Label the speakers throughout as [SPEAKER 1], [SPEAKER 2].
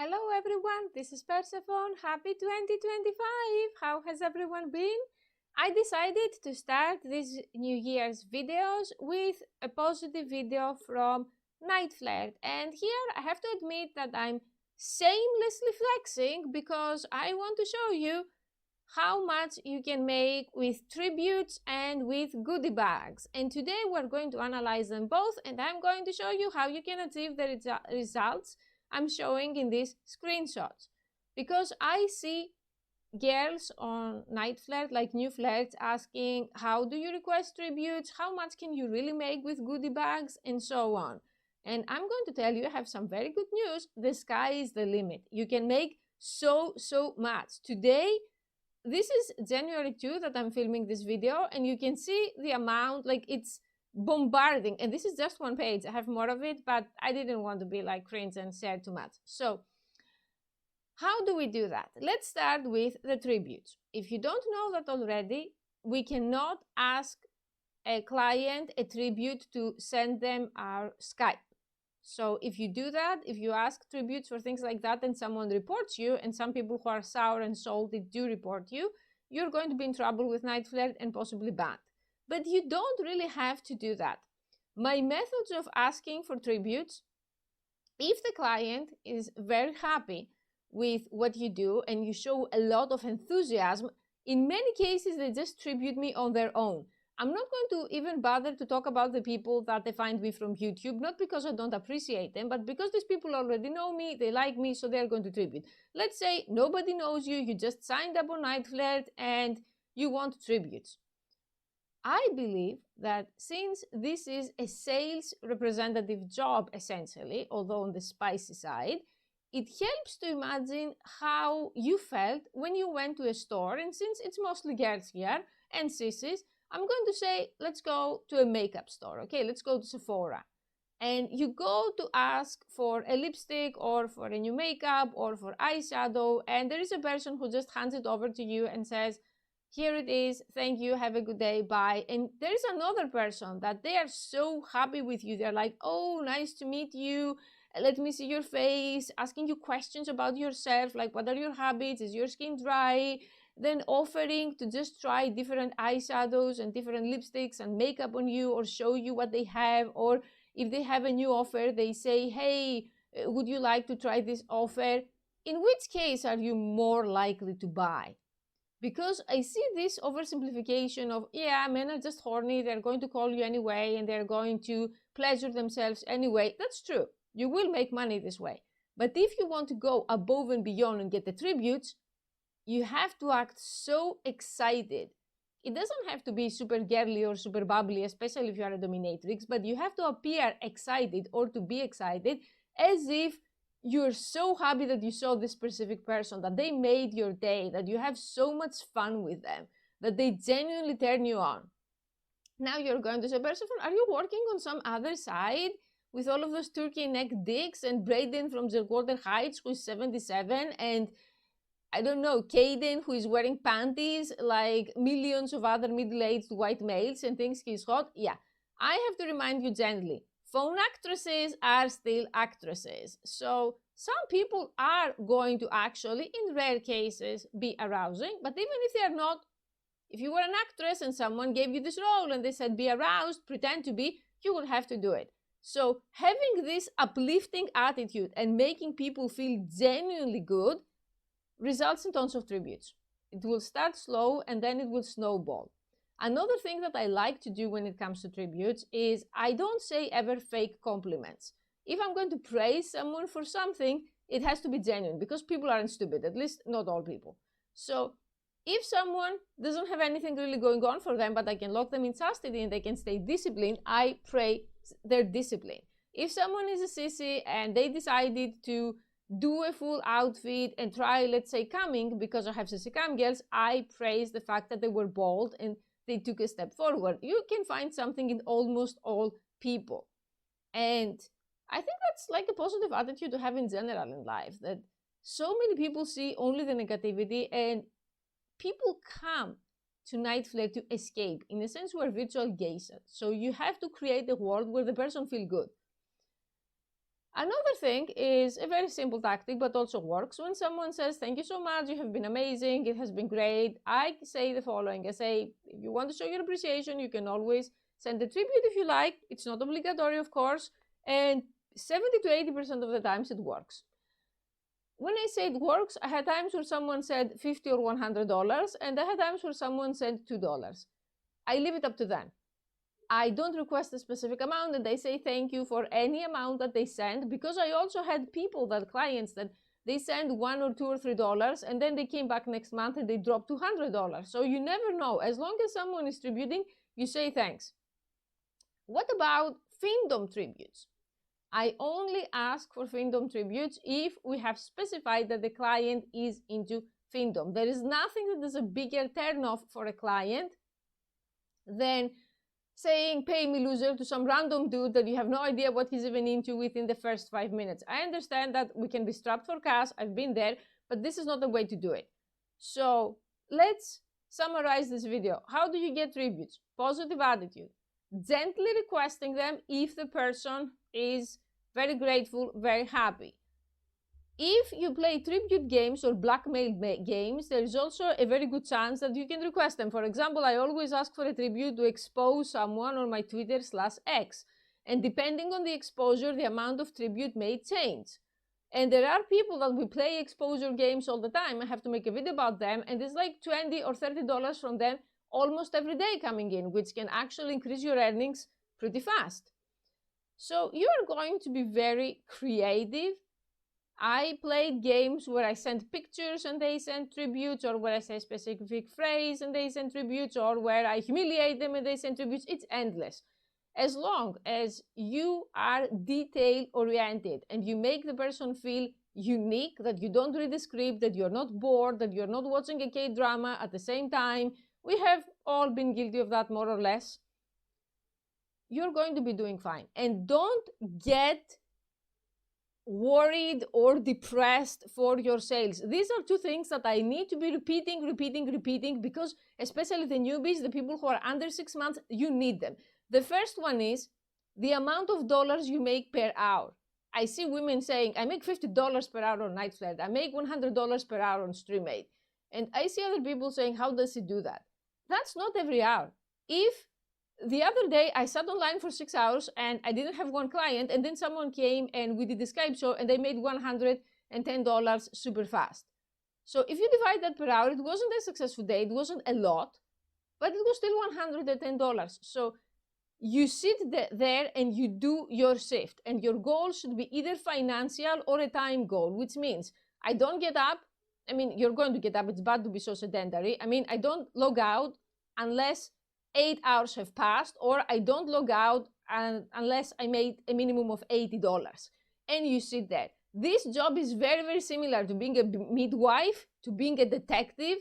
[SPEAKER 1] Hello everyone, this is Persephone. Happy 2025! How has everyone been? I decided to start these New Year's videos with a positive video from Night Flirt. And here I have to admit that I'm shamelessly flexing because I want to show you how much you can make with tributes and with goodie bags. And today we're going to analyze them both, and I'm going to show you how you can achieve the results I'm showing in these screenshots. Because I see girls on Night Flirt, like new flirts, asking how do you request tributes, how much can you really make with goodie bags, and so on. And I'm going to tell you, I have some very good news. The sky is the limit. You can make so much. Today, this is January 2 that I'm filming this video, and you can see the amount, like it's bombarding. And this is just one page. I have more of it, but I didn't want to be like cringe and share too much. So how do we do that? Let's start with the tributes. If you don't know that already, we cannot ask a client a tribute to send them our Skype. So if you do that, if you ask tributes for things like that and someone reports you, and some people who are sour and salty do report you, you're going to be in trouble with Night Flirt and possibly banned. But you don't really have to do that. My methods of asking for tributes, if the client is very happy with what you do and you show a lot of enthusiasm, in many cases they just tribute me on their own. I'm not going to even bother to talk about the people that they find me from YouTube, not because I don't appreciate them, but because these people already know me, they like me, so they're going to tribute. Let's say nobody knows you, you just signed up on Night Flirt and you want tributes. I believe that since this is a sales representative job, essentially, although on the spicy side, it helps to imagine how you felt when you went to a store. And since it's mostly girls here and sissies, I'm going to say, let's go to a makeup store, okay? Let's go to Sephora. And you go to ask for a lipstick or for a new makeup or for eyeshadow, and there is a person who just hands it over to you and says, here it is, thank you, have a good day, bye. And there is another person that they are so happy with you. They're like, oh, nice to meet you. Let me see your face, asking you questions about yourself, like what are your habits, is your skin dry? Then offering to just try different eyeshadows and different lipsticks and makeup on you, or show you what they have. Or if they have a new offer, they say, hey, would you like to try this offer? In which case are you more likely to buy? Because I see this oversimplification of, yeah, men are just horny, they're going to call you anyway, and they're going to pleasure themselves anyway. That's true. You will make money this way. But if you want to go above and beyond and get the tributes, you have to act so excited. It doesn't have to be super girly or super bubbly, especially if you are a dominatrix, but you have to appear excited or to be excited as if you're so happy that you saw this specific person, that they made your day, that you have so much fun with them, that they genuinely turn you on. Now you're going to say, Persephone, are you working on some other side with all of those turkey neck dicks and Braden from Zerwater Heights, who's 77, and I don't know, Caden, who is wearing panties like millions of other middle-aged white males and thinks he's hot? Yeah, I have to remind you gently, phone actresses are still actresses. So some people are going to actually, in rare cases, be arousing. But even if they are not, if you were an actress and someone gave you this role and they said be aroused, pretend to be, you will have to do it. So having this uplifting attitude and making people feel genuinely good results in tons of tributes. It will start slow and then it will snowball. Another thing that I like to do when it comes to tributes is I don't say ever fake compliments. If I'm going to praise someone for something, it has to be genuine, because people aren't stupid, at least not all people. So if someone doesn't have anything really going on for them, but I can lock them in chastity and they can stay disciplined, I praise their discipline. If someone is a sissy and they decided to do a full outfit and try, let's say, coming, because I have sissy cam girls, I praise the fact that they were bold and they took a step forward. You can find something in almost all people. And I think that's like a positive attitude to have in general in life, that so many people see only the negativity, and people come to Night Flirt to escape. In a sense, we're virtual geishas. So you have to create a world where the person feels good. Another thing is a very simple tactic, but also works. When someone says, thank you so much, you have been amazing, it has been great, I say the following. I say, if you want to show your appreciation, you can always send a tribute if you like. It's not obligatory, of course. And 70 to 80% of the times it works. When I say it works, I had times where someone said $50 or $100, and I had times where someone said $2. I leave it up to them. I don't request a specific amount, and they say thank you for any amount that they send, because I also had people, clients, that they send $1 or $2 or $3, and then they came back next month and they dropped to $100. So you never know. As long as someone is tributing, you say thanks. What about Findom tributes? I only ask for Findom tributes if we have specified that the client is into Findom. There is nothing that is a bigger turnoff for a client than saying pay me loser to some random dude that you have no idea what he's even into within the first 5 minutes. I understand that we can be strapped for cash, I've been there, but this is not the way to do it. So let's summarize this video. How do you get tributes? Positive attitude. Gently requesting them if the person is very grateful, very happy. If you play tribute games or blackmail games, there is also a very good chance that you can request them. For example, I always ask for a tribute to expose someone on my Twitter/X. And depending on the exposure, the amount of tribute may change. And there are people that we play exposure games all the time. I have to make a video about them, and it's like $20 or $30 from them almost every day coming in, which can actually increase your earnings pretty fast. So you are going to be very creative. I played games where I sent pictures and they send tributes, or where I say a specific phrase and they send tributes, or where I humiliate them and they send tributes. It's endless. As long as you are detail-oriented and you make the person feel unique, that you don't read the script, that you're not bored, that you're not watching a K-drama at the same time, we have all been guilty of that more or less, you're going to be doing fine. And don't get worried or depressed for your sales. These are two things that I need to be repeating, because especially the newbies, the people who are under 6 months, you need them. The first one is the amount of dollars you make per hour. I see women saying, I make $50 per hour on Night Flirt. I make $100 per hour on StreamMate. And I see other people saying, how does he do that? That's not every hour. If the other day I sat online for 6 hours and I didn't have one client, and then someone came and we did the Skype show and they made $110 super fast. So if you divide that per hour, it wasn't a successful day, it wasn't a lot, but it was still $110. So you sit there and you do your shift, and your goal should be either financial or a time goal, which means I don't get up. I mean, you're going to get up, it's bad to be so sedentary. I mean, I don't log out unless 8 hours have passed, or I don't log out unless I made a minimum of $80. And you sit there. This job is very, very similar to being a midwife, to being a detective,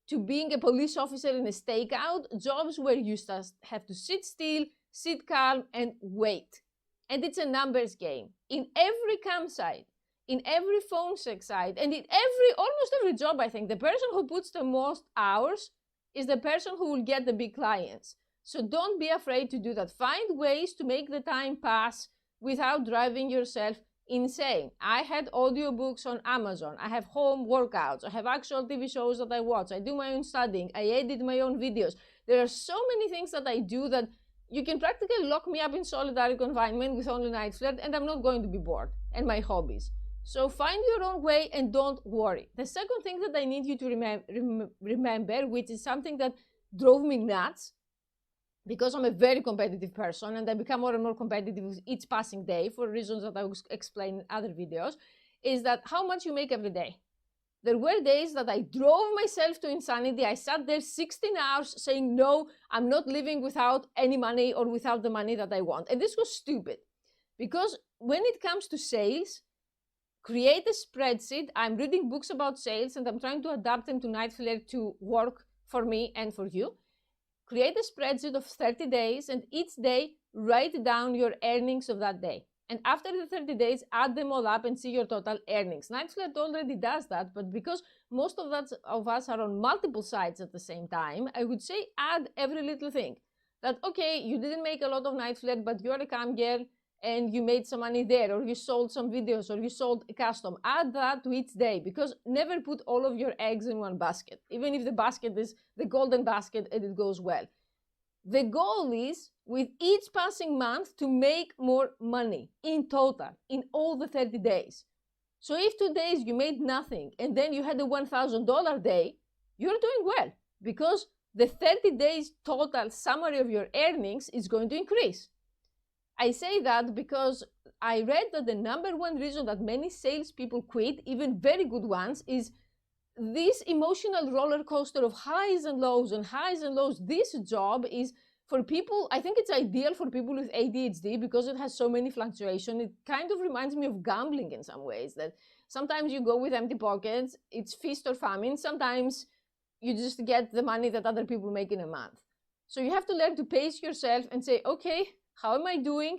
[SPEAKER 1] to being a police officer in a stakeout, jobs where you just have to sit still, sit calm, and wait. And it's a numbers game. In every campsite, in every phone sex site, and in almost every job, I think, the person who puts the most hours is the person who will get the big clients. So don't be afraid to do that. Find ways to make the time pass without driving yourself insane. I had audiobooks on Amazon. I have home workouts. I have actual TV shows that I watch. I do my own studying. I edit my own videos. There are so many things that I do that you can practically lock me up in solitary confinement with only Night Flirt, and I'm not going to be bored, and my hobbies. So find your own way and don't worry. The second thing that I need you to remember, which is something that drove me nuts, because I'm a very competitive person and I become more and more competitive with each passing day for reasons that I will explain in other videos, is that how much you make every day. There were days that I drove myself to insanity. I sat there 16 hours saying, no, I'm not living without any money or without the money that I want. And this was stupid, because when it comes to sales, create a spreadsheet. I'm reading books about sales and I'm trying to adapt them to Night Flirt to work for me and for you. Create a spreadsheet of 30 days, and each day write down your earnings of that day. And after the 30 days, add them all up and see your total earnings. Night Flirt already does that, but because most of us are on multiple sites at the same time, I would say add every little thing. That, okay, you didn't make a lot of Night Flirt, but you're a cam girl and you made some money there, or you sold some videos, or you sold a custom. Add that to each day, because never put all of your eggs in one basket, even if the basket is the golden basket and it goes well. The goal is, with each passing month, to make more money in total in all the 30 days. So if 2 days you made nothing and then you had a $1,000 day, you're doing well, because the 30 days total summary of your earnings is going to increase. I say that because I read that the number one reason that many salespeople quit, even very good ones, is this emotional roller coaster of highs and lows and highs and lows. This job is for people, I think it's ideal for people with ADHD because it has so many fluctuations. It kind of reminds me of gambling in some ways, that sometimes you go with empty pockets, it's feast or famine. Sometimes you just get the money that other people make in a month. So you have to learn to pace yourself and say, okay, how am I doing?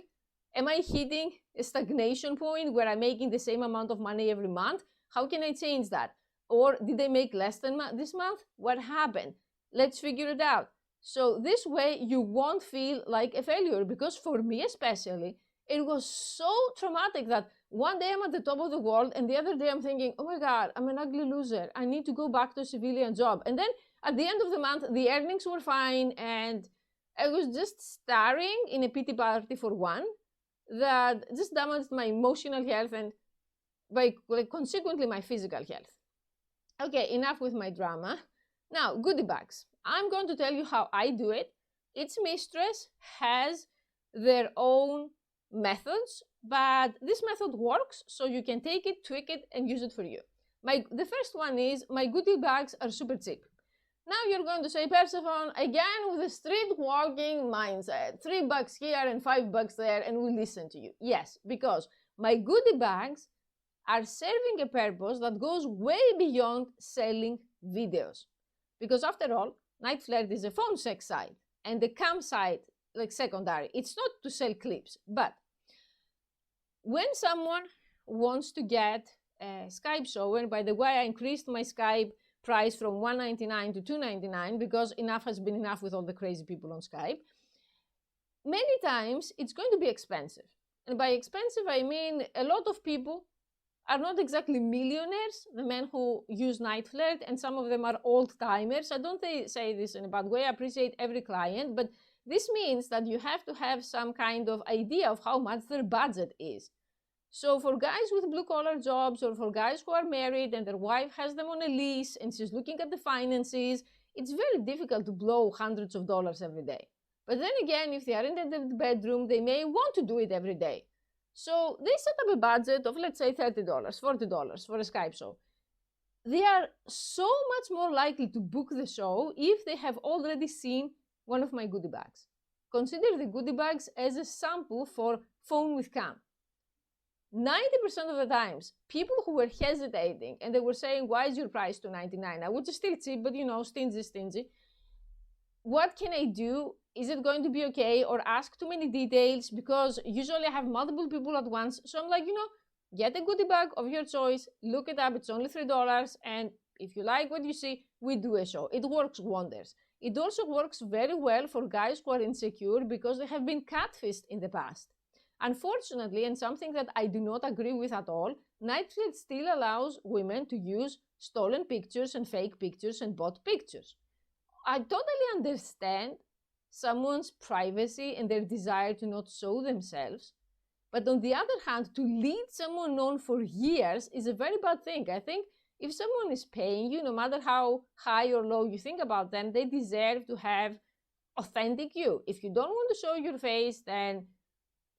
[SPEAKER 1] Am I hitting a stagnation point where I'm making the same amount of money every month? How can I change that? Or did I make less than this month? What happened? Let's figure it out. So this way you won't feel like a failure, because for me especially, it was so traumatic that one day I'm at the top of the world and the other day I'm thinking, oh my God, I'm an ugly loser. I need to go back to a civilian job. And then at the end of the month, the earnings were fine and I was just starring in a pity party for one that just damaged my emotional health and consequently my physical health. Okay, enough with my drama. Now, goodie bags. I'm going to tell you how I do it. Each mistress has their own methods, but this method works, so you can take it, tweak it, and use it for you. The first one is, my goodie bags are super cheap. Now you're going to say, Persephone, again with a street walking mindset, $3 here and $5 there, and we'll listen to you. Yes, because my goodie bags are serving a purpose that goes way beyond selling videos. Because after all, Night Flirt is a phone sex site, and the cam site, like secondary. It's not to sell clips, but when someone wants to get a Skype show, and by the way, I increased my Skype price from $199 to $299 because enough has been enough with all the crazy people on Skype. Many times it's going to be expensive. And by expensive, I mean a lot of people are not exactly millionaires, the men who use Night Flirt, and some of them are old timers. I don't say this in a bad way. I appreciate every client, but this means that you have to have some kind of idea of how much their budget is. So for guys with blue-collar jobs, or for guys who are married and their wife has them on a lease and she's looking at the finances, it's very difficult to blow hundreds of dollars every day. But then again, if they are in the bedroom, they may want to do it every day. So they set up a budget of, let's say, $30, $40 for a Skype show. They are so much more likely to book the show if they have already seen one of my goodie bags. Consider the goodie bags as a sample for phone with cam. 90% of the times, people who were hesitating and they were saying, why is your price $299? Which is still cheap, but you know, stingy. What can I do? Is it going to be okay? Or ask too many details? Because usually I have multiple people at once. So I'm like, you know, get a goodie bag of your choice, look it up, it's only $3. And if you like what you see, we do a show. It works wonders. It also works very well for guys who are insecure because they have been catfished in the past. Unfortunately, and something that I do not agree with at all, Night Flirt still allows women to use stolen pictures and fake pictures and bot pictures. I totally understand someone's privacy and their desire to not show themselves, but on the other hand, to lead someone on for years is a very bad thing. I think if someone is paying you, no matter how high or low you think about them, they deserve to have authentic you. If you don't want to show your face, then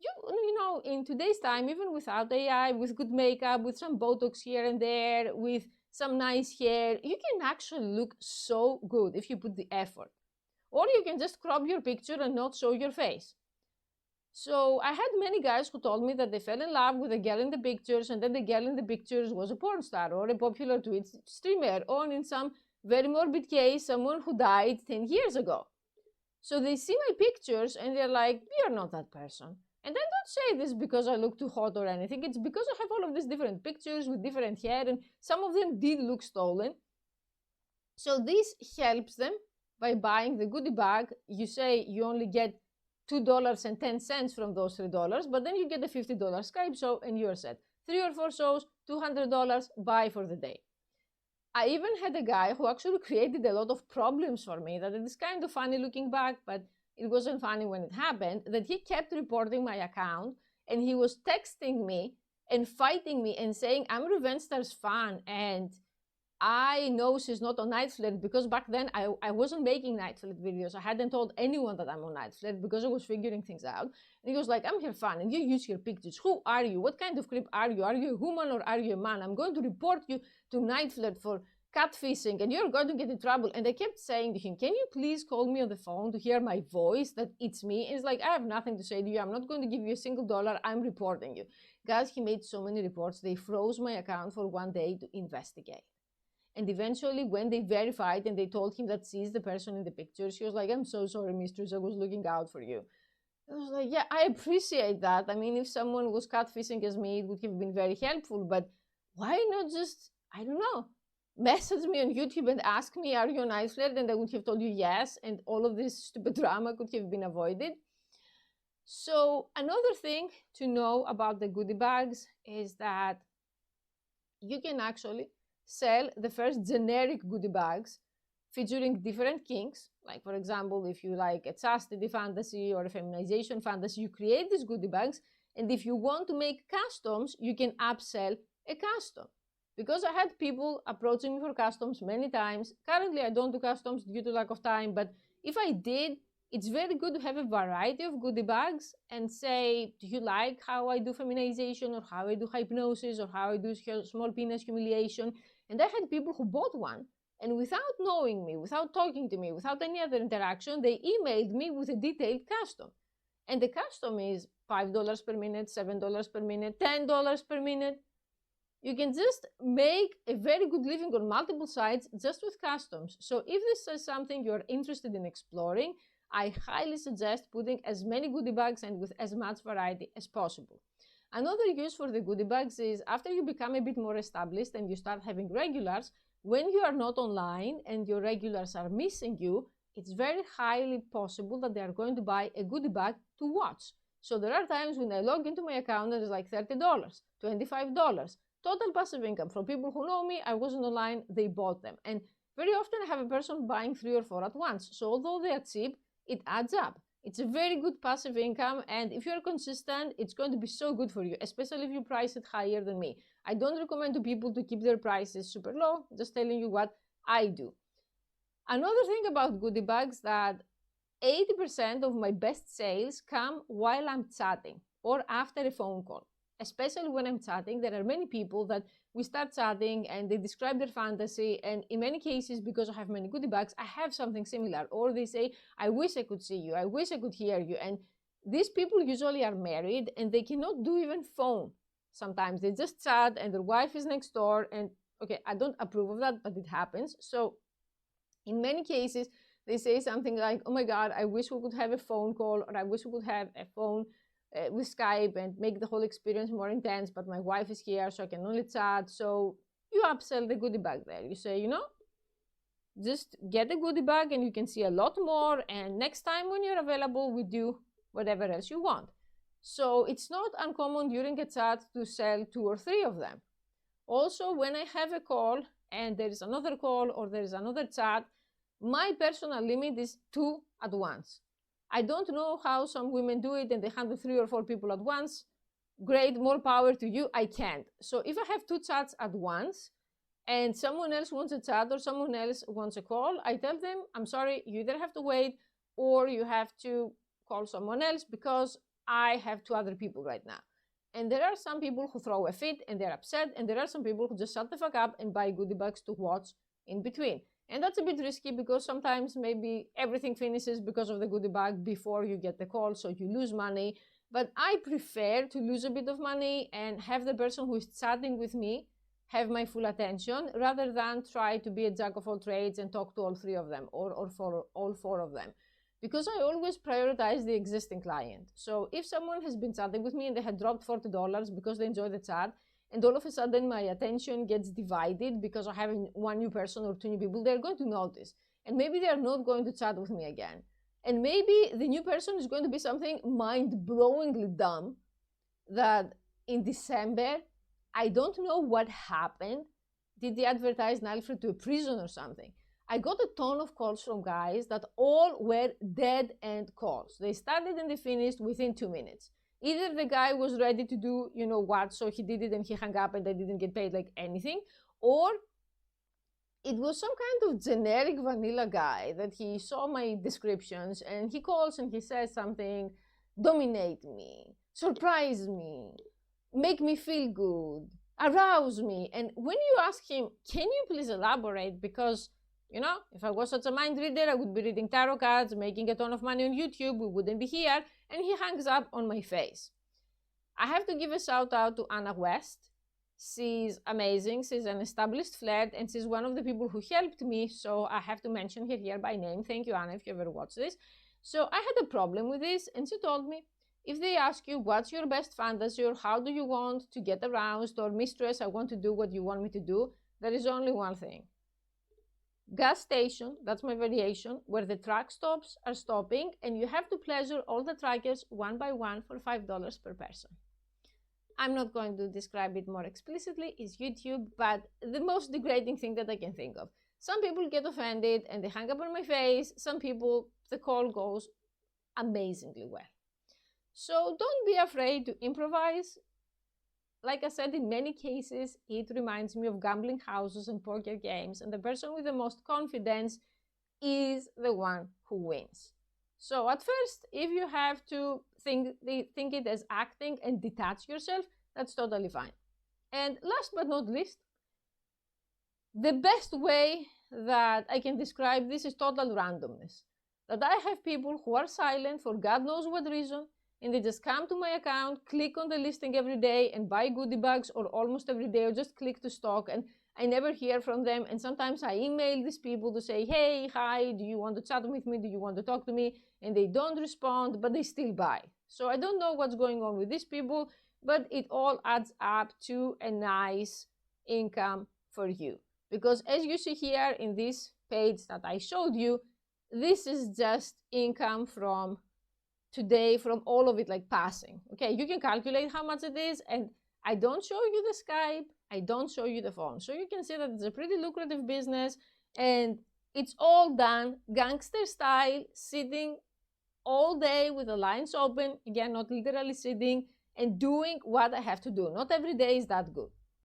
[SPEAKER 1] you know, in today's time, even without AI, with good makeup, with some Botox here and there, with some nice hair, you can actually look so good if you put the effort. Or you can just crop your picture and not show your face. So I had many guys who told me that they fell in love with a girl in the pictures, and then the girl in the pictures was a porn star or a popular Twitch streamer, or in some very morbid case, someone who died 10 years ago. So they see my pictures and they're like, you're not that person. And I don't say this because I look too hot or anything. It's because I have all of these different pictures with different hair, and some of them did look stolen. So this helps them by buying the goodie bag. You say you only get $2.10 from those $3, but then you get a $50 Skype show and you're set. 3 or 4 shows, $200, bye for the day. I even had a guy who actually created a lot of problems for me that it is kind of funny looking back, but it wasn't funny when it happened, that he kept reporting my account and he was texting me and fighting me and saying, I'm Revenge Star's fan and I know she's not on Night Flirt, because back then I wasn't making Night Flirt videos. I hadn't told anyone that I'm on Night Flirt because I was figuring things out. And he was like, I'm her fan and you use her pictures. Who are you? What kind of creep are you? Are you a woman or are you a man? I'm going to report you to Night Flirt for catfishing and you're going to get in trouble. And I kept saying to him, can you please call me on the phone to hear my voice, that it's me? And he's like, I have nothing to say to you. I'm not going to give you a single dollar. I'm reporting you. Guys, he made so many reports. They froze my account for one day to investigate. And eventually, when they verified and they told him that she's the person in the pictures, he was like, I'm so sorry, mistress, I was looking out for you. I was like, yeah, I appreciate that. I mean, if someone was catfishing as me, it would have been very helpful, but why not just, I don't know, message me on YouTube and ask me, are you on Night Flirt? And I would have told you yes, and all of this stupid drama could have been avoided. So another thing to know about the goodie bags is that you can actually sell the first generic goodie bags featuring different kinks. Like, for example, if you like a chastity fantasy or a feminization fantasy, you create these goodie bags. And if you want to make customs, you can upsell a custom. Because I had people approaching me for customs many times. Currently, I don't do customs due to lack of time, but if I did, it's very good to have a variety of goodie bags and say, do you like how I do feminization or how I do hypnosis or how I do small penis humiliation? And I had people who bought one and without knowing me, without talking to me, without any other interaction, they emailed me with a detailed custom. And the custom is $5 per minute, $7 per minute, $10 per minute. You can just make a very good living on multiple sites just with customs. So if this is something you're interested in exploring, I highly suggest putting as many goodie bags and with as much variety as possible. Another use for the goodie bags is after you become a bit more established and you start having regulars, when you are not online and your regulars are missing you, it's very highly possible that they are going to buy a goodie bag to watch. So there are times when I log into my account and it's like $30, $25, total passive income from people who know me. I wasn't online, they bought them. And very often I have a person buying 3 or 4 at once. So although they are cheap, it adds up. It's a very good passive income, and if you're consistent, it's going to be so good for you, especially if you price it higher than me. I don't recommend to people to keep their prices super low, just telling you what I do. Another thing about goodie bags, that 80% of my best sales come while I'm chatting or after a phone call. Especially when I'm chatting, there are many people that we start chatting and they describe their fantasy, and in many cases, because I have many goodie bags, I have something similar, or they say, I wish I could see you, I wish I could hear you. And these people usually are married and they cannot do even phone. Sometimes they just chat and their wife is next door, and okay, I don't approve of that, but it happens. So in many cases, they say something like, oh my God, I wish we could have a phone call, or I wish we could have a phone with Skype and make the whole experience more intense, but my wife is here, so I can only chat. So you upsell the goodie bag there. You say, you know, just get a goodie bag and you can see a lot more, and next time when you're available, we do whatever else you want. So it's not uncommon during a chat to sell 2 or 3 of them. Also, when I have a call and there is another call or there is another chat, my personal limit is 2 at once. I don't know how some women do it and they handle 3 or 4 people at once. Great, more power to you. I can't. So if I have 2 chats at once and someone else wants a chat or someone else wants a call, I tell them, I'm sorry, you either have to wait or you have to call someone else because I have 2 other people right now. And there are some people who throw a fit and they're upset, and there are some people who just shut the fuck up and buy goodie bags to watch in between. And that's a bit risky because sometimes maybe everything finishes because of the goodie bag before you get the call, so you lose money. But I prefer to lose a bit of money and have the person who is chatting with me have my full attention rather than try to be a jack of all trades and talk to all 3 of them or for all 4 of them. Because I always prioritize the existing client. So if someone has been chatting with me and they had dropped $40 because they enjoy the chat, and all of a sudden my attention gets divided because I have 1 new person or 2 new people, they're going to notice. And maybe they're not going to chat with me again. And maybe the new person is going to be something mind-blowingly dumb that in December, I don't know what happened. Did they advertise Alfred to a prison or something? I got a ton of calls from guys that all were dead-end calls. They started and they finished within 2 minutes. Either the guy was ready to do, you know what, so he did it and he hung up and they didn't get paid like anything, or it was some kind of generic vanilla guy that he saw my descriptions and he calls and he says something, dominate me, surprise me, make me feel good, arouse me. And when you ask him, can you please elaborate? Because, you know, if I was such a mind reader, I would be reading tarot cards, making a ton of money on YouTube, we wouldn't be here. And he hangs up on my face. I have to give a shout out to Anna West. She's amazing. She's an established flirt, and she's one of the people who helped me, so I have to mention her here by name. Thank you, Anna, if you ever watch this. So I had a problem with this, and she told me, if they ask you what's your best fantasy or how do you want to get aroused or mistress, I want to do what you want me to do, there is only one thing. Gas station, that's my variation, where the truck stops are stopping, and you have to pleasure all the truckers one by one for $5 per person. I'm not going to describe it more explicitly, it's YouTube, but the most degrading thing that I can think of. Some people get offended and they hang up on my face. Some people, the call goes amazingly well. So don't be afraid to improvise. Like I said, in many cases, it reminds me of gambling houses and poker games, and the person with the most confidence is the one who wins. So at first, if you have to think it as acting and detach yourself, that's totally fine. And last but not least, the best way that I can describe this is total randomness. That I have people who are silent for God knows what reason, and they just come to my account, click on the listing every day and buy goodie bags, or almost every day, or just click to stock, and I never hear from them. And sometimes I email these people to say, hey, hi, do you want to chat with me? Do you want to talk to me? And they don't respond, but they still buy. So I don't know what's going on with these people, but it all adds up to a nice income for you. Because as you see here in this page that I showed you, this is just income from today, from all of it, like passing. Okay, you can calculate how much it is, and I don't show you the Skype, I don't show you the phone. So you can see that it's a pretty lucrative business, and it's all done gangster style, sitting all day with the lines open, again, not literally sitting, and doing what I have to do. Not every day is that good.